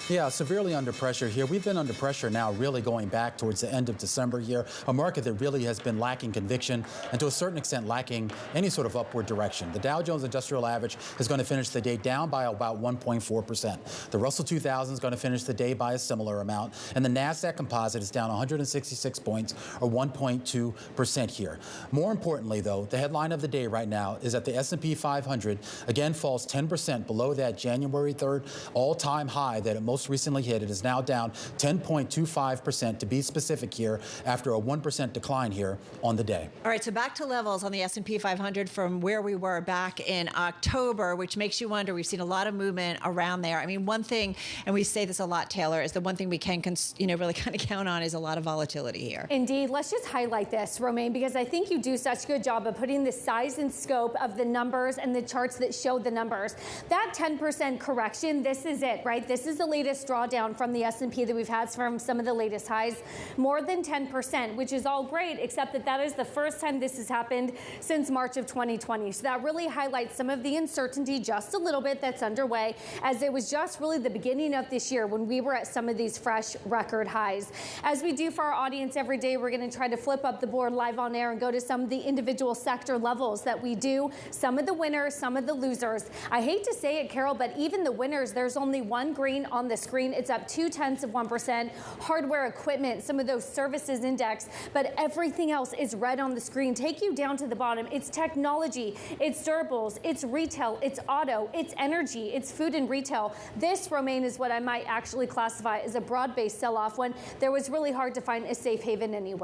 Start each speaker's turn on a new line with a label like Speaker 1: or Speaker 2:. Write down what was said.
Speaker 1: Yeah, severely under pressure here. We've been under pressure now really going back towards the end of December here, a market that really has been lacking conviction and to a certain extent lacking any sort of upward direction. The Dow Jones Industrial Average is going to finish the day down by about 1.4%. The Russell 2000 is going to finish the day by a similar amount, and the NASDAQ Composite is down 166 points or 1.2% here. More importantly, though, the headline of the day right now is that the S&P 500 again falls 10% below that January 3rd all-time high that it most recently hit. It is now down 10.25% to be specific here after a 1% decline here on the day.
Speaker 2: All right, so back to levels on the S&P 500 from where we were back in October, which makes you wonder. We've seen a lot of movement around there. I mean, one thing, and we say this a lot, Taylor, is the one thing we can really kind of count on is a lot of volatility here.
Speaker 3: Indeed. Let's just highlight this, Romaine, because I think you do such a good job of putting the size and scope of the numbers and the charts that show the numbers. That 10% correction, this is it, right? This is the latest drawdown from the S&P that we've had from some of the latest highs, more than 10%, which is all great, except that that is the first time this has happened since March of 2020. So that really highlights some of the uncertainty just a little bit that's underway, as it was just really the beginning of this year when we were at some of these fresh record highs. As we do for our audience every day, we're going to try to flip up the board live on air and go to some of the individual sector levels that we do, some of the winners, some of the losers. I hate to say it, Carol, but even the winners, there's only one green on the screen. It's up 0.2%. Hardware, equipment, some of those services index, but everything else is red on the screen. Take you down to the bottom. It's technology, it's durables, it's retail, it's auto, it's energy, it's food and retail. This, Romaine, is what I might actually classify as a broad-based sell-off when there was really hard to find a safe haven anywhere.